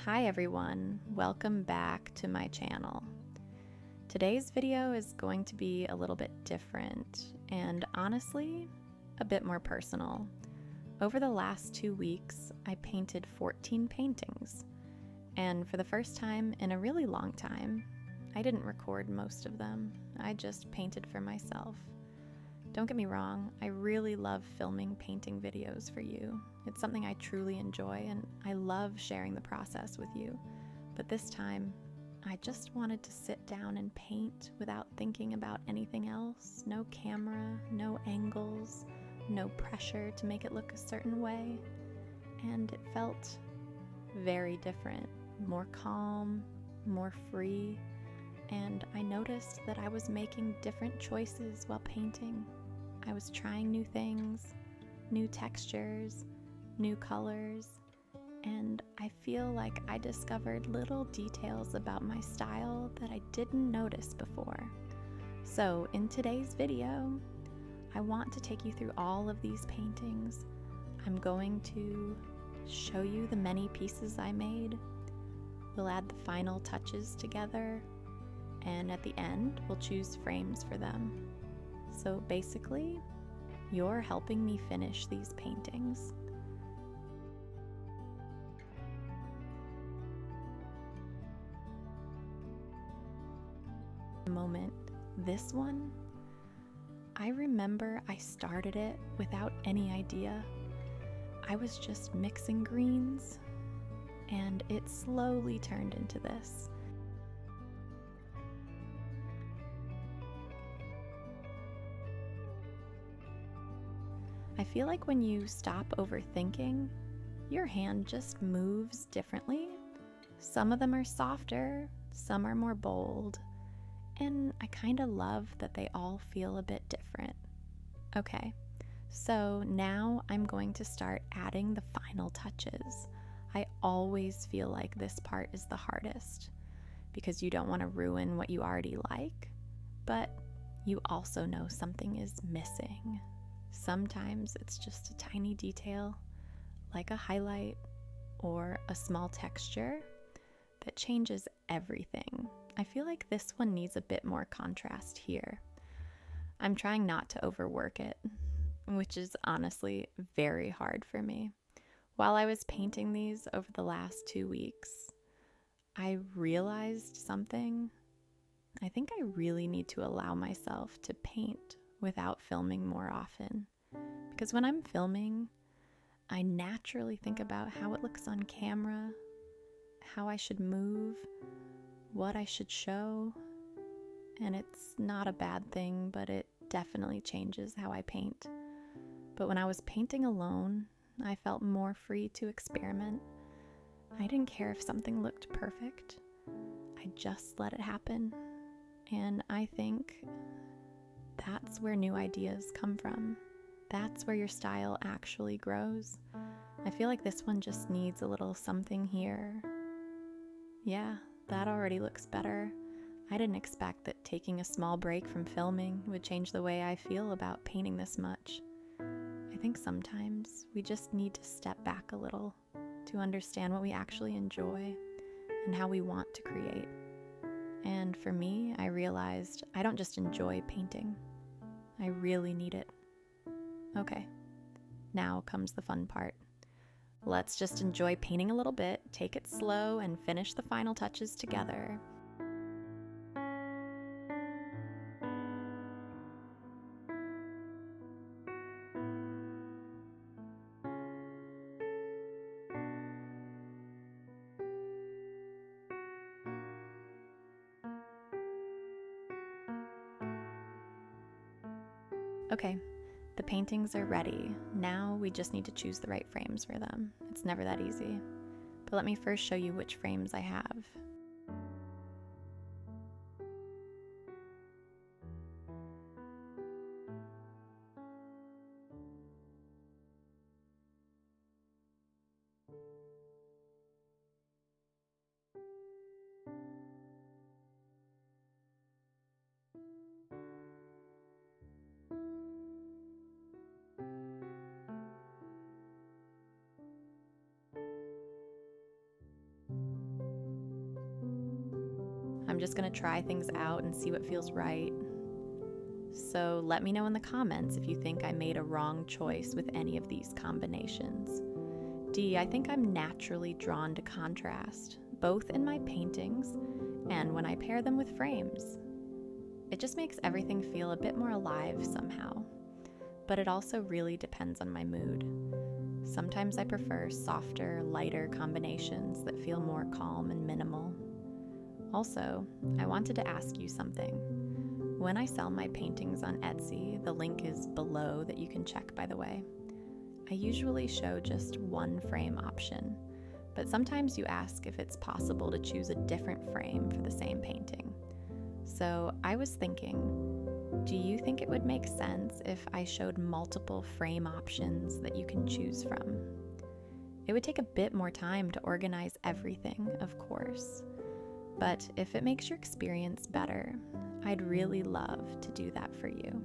Hi everyone, welcome back to my channel. Today's video is going to be a little bit different and honestly, a bit more personal. Over the last 2 weeks, I painted 14 paintings, and for the first time in a really long time, I didn't record most of them. I just painted for myself. Don't get me wrong, I really love filming painting videos for you. It's something I truly enjoy and I love sharing the process with you. But this time, I just wanted to sit down and paint without thinking about anything else. No camera, no angles, no pressure to make it look a certain way. And it felt very different, more calm, more free. And I noticed that I was making different choices while painting. I was trying new things, new textures, new colors, and I feel like I discovered little details about my style that I didn't notice before. So in today's video, I want to take you through all of these paintings. I'm going to show you the many pieces I made. We'll add the final touches together, and at the end, we'll choose frames for them. So basically, you're helping me finish these paintings. Moment. This one, I remember I started it without any idea. I was just mixing greens, and it slowly turned into this. I feel like when you stop overthinking, your hand just moves differently. Some of them are softer, some are more bold, and I kind of love that they all feel a bit different. Okay, so now I'm going to start adding the final touches. I always feel like this part is the hardest because you don't want to ruin what you already like, but you also know something is missing. Sometimes it's just a tiny detail, like a highlight or a small texture, that changes everything. I feel like this one needs a bit more contrast here. I'm trying not to overwork it, which is honestly very hard for me. While I was painting these over the last 2 weeks, I realized something. I think I really need to allow myself to paint without filming more often. Because when I'm filming, I naturally think about how it looks on camera, how I should move, what I should show, and it's not a bad thing, but it definitely changes how I paint. But when I was painting alone, I felt more free to experiment. I didn't care if something looked perfect. I just let it happen. And I think that's where new ideas come from. That's where your style actually grows. I feel like this one just needs a little something here. Yeah, that already looks better. I didn't expect that taking a small break from filming would change the way I feel about painting this much. I think sometimes we just need to step back a little to understand what we actually enjoy and how we want to create. And for me, I realized I don't just enjoy painting. I really need it. Okay, now comes the fun part. Let's just enjoy painting a little bit, take it slow, and finish the final touches together. Okay, the paintings are ready. Now we just need to choose the right frames for them. It's never that easy. But let me first show you which frames I have. just going to try things out and see what feels right. So let me know in the comments if you think I made a wrong choice with any of these combinations. D, I think I'm naturally drawn to contrast, both in my paintings and when I pair them with frames. It just makes everything feel a bit more alive somehow, but it also really depends on my mood. Sometimes I prefer softer, lighter combinations that feel more calm and minimal. Also, I wanted to ask you something. When I sell my paintings on Etsy, the link is below that you can check, by the way. I usually show just one frame option, but sometimes you ask if it's possible to choose a different frame for the same painting. So I was thinking, do you think it would make sense if I showed multiple frame options that you can choose from? It would take a bit more time to organize everything, of course, but if it makes your experience better, I'd really love to do that for you.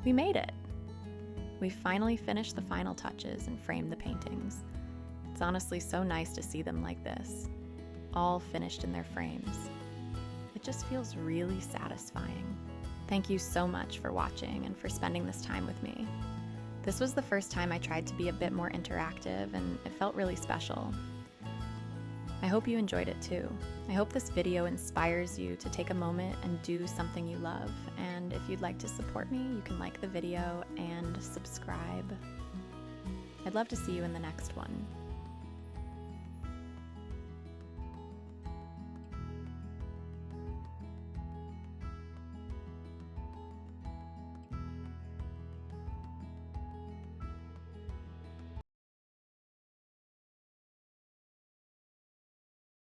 We made it! We finally finished the final touches and framed the paintings. It's honestly so nice to see them like this, all finished in their frames. It just feels really satisfying. Thank you so much for watching and for spending this time with me. This was the first time I tried to be a bit more interactive, and it felt really special. I hope you enjoyed it too. I hope this video inspires you to take a moment and do something you love. And if you'd like to support me, you can like the video and subscribe. I'd love to see you in the next one.